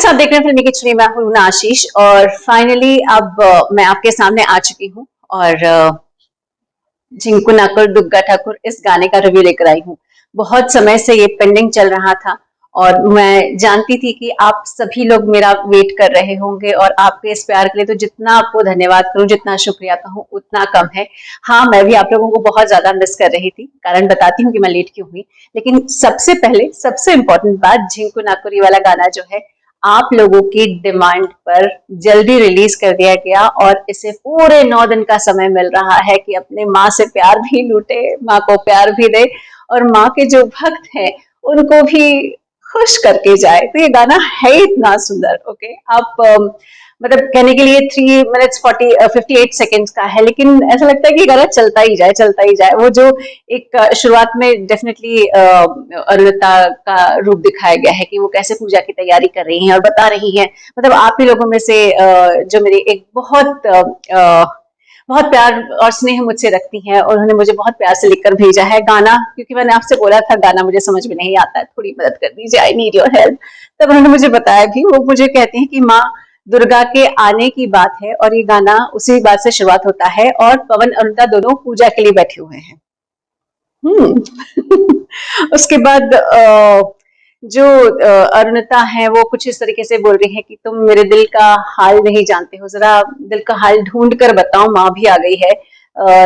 आप देख रहे हैं फिल्मी किचड़ी, मैं हूं लूना आशीष और फाइनली अब मैं आपके सामने आ चुकी हूँ और झिंकू नाकुर दुग्गा ठाकुर इस गाने का रिव्यू लेकर आई हूँ। बहुत समय से ये पेंडिंग चल रहा था और मैं जानती थी कि आप सभी लोग मेरा वेट कर रहे होंगे और आपके इस प्यार के लिए तो जितना आपको धन्यवाद करूं, जितना शुक्रिया कहूं उतना कम है। हाँ, मैं भी आप लोगों को बहुत ज्यादा मिस कर रही थी, कारण बताती हूँ कि मैं लेट क्यों हुई। लेकिन सबसे पहले सबसे इम्पोर्टेंट बात, झिंकू नाकुरी वाला गाना जो है आप लोगों की डिमांड पर जल्दी रिलीज कर दिया गया और इसे पूरे 9 दिन का समय मिल रहा है कि अपने माँ से प्यार भी लूटे, माँ को प्यार भी दे और माँ के जो भक्त हैं उनको भी खुश करके जाए। तो ये गाना है इतना सुंदर। ओके, आप मतलब कहने के लिए 3 मिनट्स 58 सेकेंड्स का है, लेकिन ऐसा लगता है कि गाना चलता ही जाए चलता ही जाए। वो जो एक शुरुआत में डेफिनेटली अरुणिता का रूप दिखाया गया है कि वो कैसे पूजा की तैयारी कर रही हैं और बता रही हैं, मतलब आप ही लोगों में से जो मेरी एक बहुत प्यार और स्नेह मुझसे रखती हैं और उन्होंने मुझे बहुत प्यार से लिखकर भेजा है गाना, क्योंकि मैंने आपसे बोला था गाना मुझे समझ में नहीं आता है, थोड़ी मदद कर दीजिए, आई नीड योर हेल्प। तब उन्होंने मुझे बताया भी, वो मुझे कहते हैं कि माँ दुर्गा के आने की बात है और ये गाना उसी बात से शुरुआत होता है और पवन अरुणिता दोनों पूजा के लिए बैठे हुए हैं। उसके बाद जो अरुणिता है वो कुछ इस तरीके से बोल रही है कि तुम मेरे दिल का हाल नहीं जानते हो, जरा दिल का हाल ढूंढ कर बताओ, माँ भी आ गई है,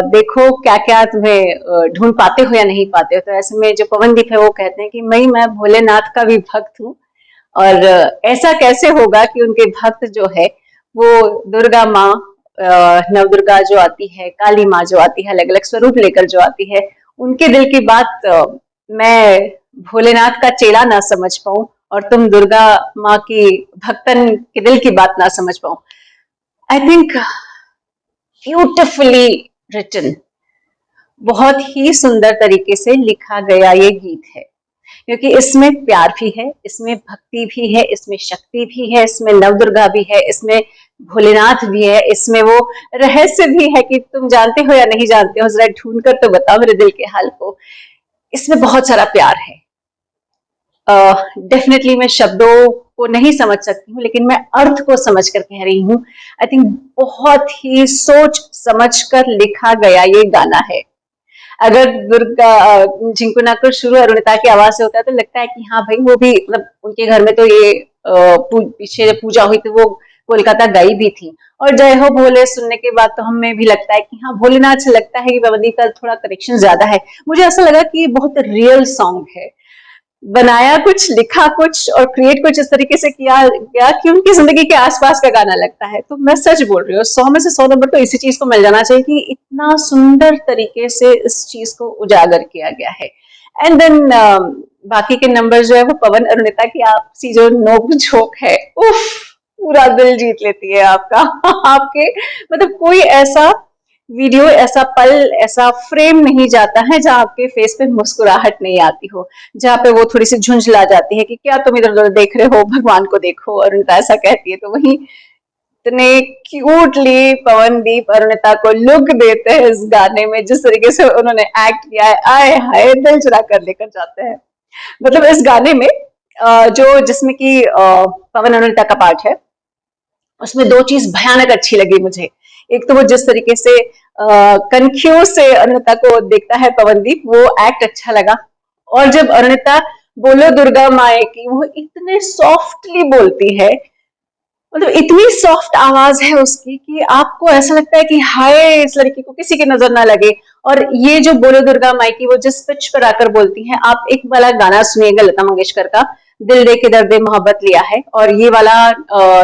देखो क्या क्या तुम्हें ढूंढ पाते हो या नहीं पाते हो। तो ऐसे में जो पवनदीप है वो कहते हैं कि मैं भोलेनाथ का भी भक्त हूँ और ऐसा कैसे होगा कि उनके भक्त जो है वो दुर्गा माँ, नवदुर्गा जो आती है, काली माँ जो आती है, अलग अलग स्वरूप लेकर जो आती है, उनके दिल की बात मैं भोलेनाथ का चेला ना समझ पाऊं और तुम दुर्गा माँ की भक्तन के दिल की बात ना समझ पाऊं। आई थिंक ब्यूटिफुली रिटन, बहुत ही सुंदर तरीके से लिखा गया ये गीत है, क्योंकि इसमें प्यार भी है, इसमें भक्ति भी है, इसमें शक्ति भी है, इसमें नवदुर्गा भी है, इसमें भोलेनाथ भी है, इसमें वो रहस्य भी है कि तुम जानते हो या नहीं जानते हो, जरा ढूंढ कर तो बताओ मेरे दिल के हाल को। इसमें बहुत सारा प्यार है। डेफिनेटली मैं शब्दों को नहीं समझ सकती हूँ, लेकिन मैं अर्थ को समझ कर कह रही हूँ। आई थिंक बहुत ही सोच समझ कर लिखा गया ये गाना है। अगर दुर्गा झिंकू नाकुर शुरू अरुणिता की आवाज से होता है तो लगता है कि हाँ भाई, वो भी मतलब उनके घर में तो ये पीछे जब पूजा हुई तो वो कोलकाता गई भी थी। और जय हो भोले सुनने के बाद तो हमें भी लगता है कि हाँ भोलेनाथ से लगता है कि पवनदीप का थोड़ा कनेक्शन ज्यादा है। मुझे ऐसा लगा कि ये बहुत रियल सॉन्ग है, बनाया कुछ लिखा कुछ और क्रिएट कुछ इस तरीके से किया गया कि उनकी जिंदगी के आसपास का गाना लगता है। तो मैं सच बोल रही हूँ, 100 में से 100 नंबर तो इसी चीज को मिल जाना चाहिए कि इतना सुंदर तरीके से इस चीज को उजागर किया गया है। एंड देन बाकी के नंबर जो है वो पवन अरुणिता की आपसी जो नोक झोंक है, उफ, पूरा दिल जीत लेती है आपका। आपके मतलब कोई ऐसा वीडियो, ऐसा पल, ऐसा फ्रेम नहीं जाता है जहां आपके फेस पे मुस्कुराहट नहीं आती हो, जहां पे वो थोड़ी सी झुंझला जाती है कि क्या तुम इधर उधर देख रहे हो, भगवान को देखो, और उनका ऐसा कहती है। तो वही इतने क्यूटली पवनदीप अरुणिता को लुक देते हैं इस गाने में, जिस तरीके से उन्होंने एक्ट किया है, आए हाय दिल चुरा कर लेकर जाते हैं। मतलब इस गाने में जो जिसमें कि पवन अरुणिता का पार्ट है, उसमें दो चीज भयानक अच्छी लगी मुझे। एक तो वो जिस तरीके से कनखियों से अरुणिता को देखता है पवनदीप, वो एक्ट अच्छा लगा। और जब अरुणिता बोलो दुर्गा माए की, वो इतने सॉफ्टली बोलती है, मतलब इतनी सॉफ्ट आवाज है उसकी कि आपको ऐसा लगता है कि हाय इस लड़की को किसी की नजर ना लगे। और ये जो बोलो दुर्गा माई की, वो जिस पिच पर आकर बोलती हैं, आप एक वाला गाना सुनिएगा लता मंगेशकर का, दिल दे के दर्दे मोहब्बत लिया है, और ये वाला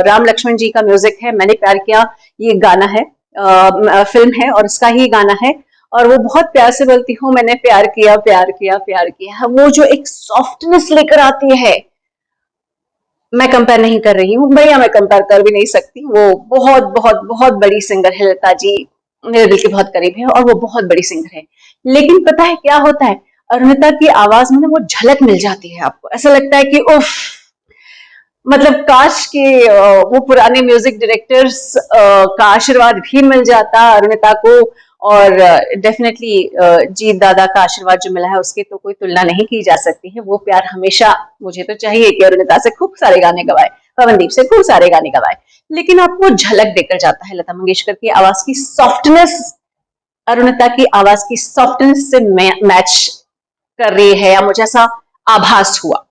राम लक्ष्मण जी का म्यूजिक है, मैंने प्यार किया, ये गाना है, फिल्म है और इसका ही गाना है। और वो बहुत प्यार से बोलती हूँ, मैंने प्यार किया प्यार किया प्यार किया, वो जो एक सॉफ्टनेस लेकर आती है। मैं कंपेयर नहीं कर रही हूँ भैया, मैं कंपेयर कर भी नहीं सकती, वो बहुत बहुत बहुत बड़ी सिंगर है, लता जी मेरे दिल के बहुत करीब है और वो बहुत बड़ी सिंगर है। लेकिन पता है क्या होता है, अरुणिता की आवाज में ना वो झलक मिल जाती है, आपको ऐसा लगता है कि उफ, मतलब काश के वो पुराने म्यूजिक डायरेक्टर्स का आशीर्वाद भी मिल जाता अरुणिता को। और डेफिनेटली जीत दादा का आशीर्वाद जो मिला है उसकी तो कोई तुलना नहीं की जा सकती है। वो प्यार हमेशा मुझे तो चाहिए कि अरुणिता से खूब सारे गाने गवाए। पवनदीप से खूब सारे गाने गवाए, लेकिन आपको झलक देकर जाता है लता मंगेशकर की आवाज की सॉफ्टनेस, अरुणिता की आवाज की सॉफ्टनेस से मैच कर रही है, या मुझे ऐसा आभास हुआ।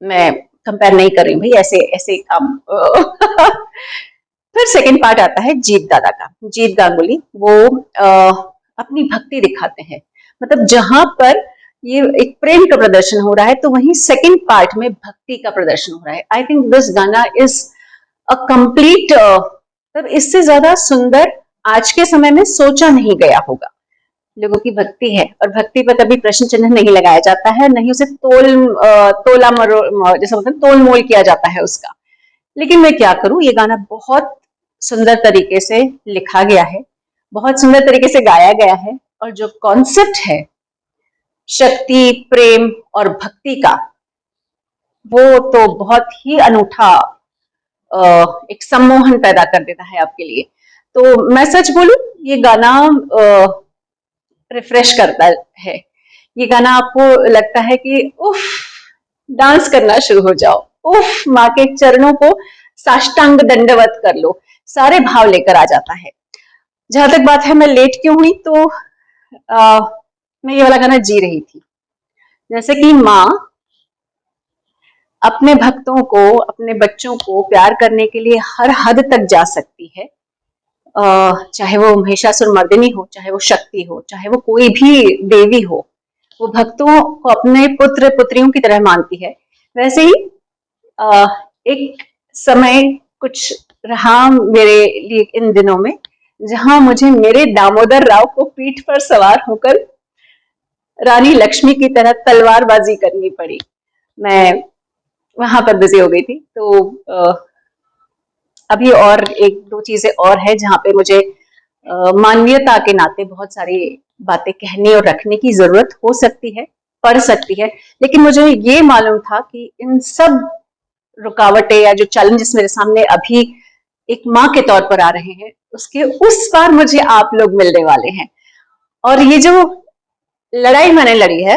मैं कंपेयर नहीं कर रही हूँ भाई, ऐसे ऐसे काम फिर सेकंड पार्ट आता है जीत दादा का। जीत गांगुली वो अपनी भक्ति दिखाते हैं, मतलब जहां पर ये एक प्रेम का प्रदर्शन हो रहा है, तो वहीं सेकंड पार्ट में भक्ति का प्रदर्शन हो रहा है। आई थिंक दिस गाना इज अ कंप्लीट, मतलब इससे ज्यादा सुंदर आज के समय में सोचा नहीं गया होगा। लोगों की भक्ति है, और भक्ति पर कभी प्रश्न चिन्ह नहीं लगाया जाता है, नहीं उसे तोला मरो जैसा बोलते हैं तोल मोल किया जाता है उसका। लेकिन मैं क्या करूं, ये गाना बहुत सुंदर तरीके से लिखा गया है, बहुत सुंदर तरीके से गाया गया है, और जो कॉन्सेप्ट है शक्ति, प्रेम और भक्ति का, वो तो बहुत ही अनूठा एक सम्मोहन पैदा कर देता है आपके लिए। तो मैं सच बोलूं, ये गाना रिफ्रेश करता है। ये गाना आपको लगता है कि उफ, डांस करना शुरू हो जाओ, उफ, माँ के चरणों को साष्टांग दंडवत कर लो, सारे भाव लेकर आ जाता है। जहां तक बात है मैं लेट क्यों हुई, तो मैं ये वाला गाना जी रही थी, जैसे कि माँ अपने भक्तों को, अपने बच्चों को प्यार करने के लिए हर हद तक जा सकती है, चाहे वो महिषासुरमर्दिनी हो, चाहे वो शक्ति हो, चाहे वो कोई भी देवी हो, वो भक्तों को अपने पुत्र पुत्रियों की तरह मानती है। वैसे ही एक समय कुछ रहा मेरे लिए इन दिनों में, जहां मुझे मेरे दामोदर राव को पीठ पर सवार होकर रानी लक्ष्मी की तरह तलवारबाजी करनी पड़ी। मैं वहां पर बिजी हो गई थी। तो अभी और एक दो चीजें और है जहां पे मुझे मानवीयता के नाते बहुत सारी बातें कहने और रखने की जरूरत हो सकती है, पड़ सकती है, लेकिन मुझे ये मालूम था कि इन सब रुकावटें या जो चैलेंजेस मेरे सामने अभी एक माँ के तौर पर आ रहे हैं, उसके उस पार मुझे आप लोग मिलने वाले हैं। और ये जो लड़ाई मैंने लड़ी है,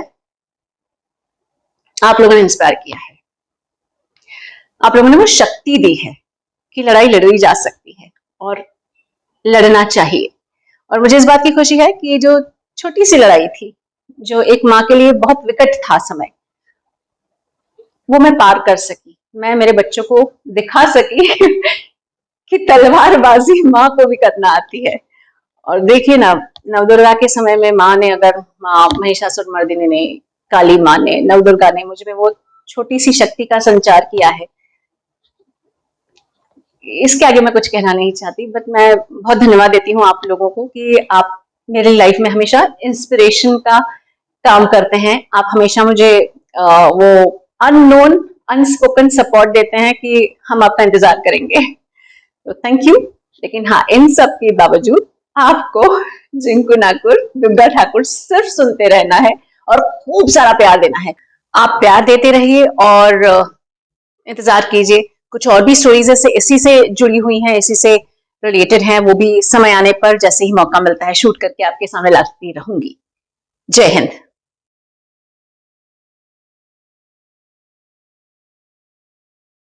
आप लोगों ने इंस्पायर किया है, आप लोगों ने वो शक्ति दी है कि लड़ाई लड़ी जा सकती है और लड़ना चाहिए। और मुझे इस बात की खुशी है कि ये जो छोटी सी लड़ाई थी, जो एक माँ के लिए बहुत विकट था समय, वो मैं पार कर सकी, मैं मेरे बच्चों को दिखा सकी कि तलवारबाजी माँ को भी करना आती है। और देखिए ना, नवदुर्गा के समय में माँ ने, अगर माँ महिषासुरमर्दिनी ने, काली माँ ने, नवदुर्गा ने मुझ में वो छोटी सी शक्ति का संचार किया है, इसके आगे मैं कुछ कहना नहीं चाहती, बट मैं बहुत धन्यवाद देती हूँ आप लोगों को कि आप मेरी लाइफ में हमेशा इंस्पिरेशन का काम करते हैं। आप हमेशा मुझे वो अननोन अनस्पोकन सपोर्ट देते हैं कि हम आपका इंतजार करेंगे, तो थैंक यू। लेकिन हाँ, इन सब के बावजूद आपको जिंकू नाकुर, दुर्गा ठाकुर सिर्फ सुनते रहना है और खूब सारा प्यार देना है। आप प्यार देते रहिए और इंतजार कीजिए, कुछ और भी स्टोरीज ऐसे इसी से जुड़ी हुई हैं, इसी से रिलेटेड हैं, वो भी समय आने पर जैसे ही मौका मिलता है शूट करके आपके सामने लाती रहूंगी। जय हिंद।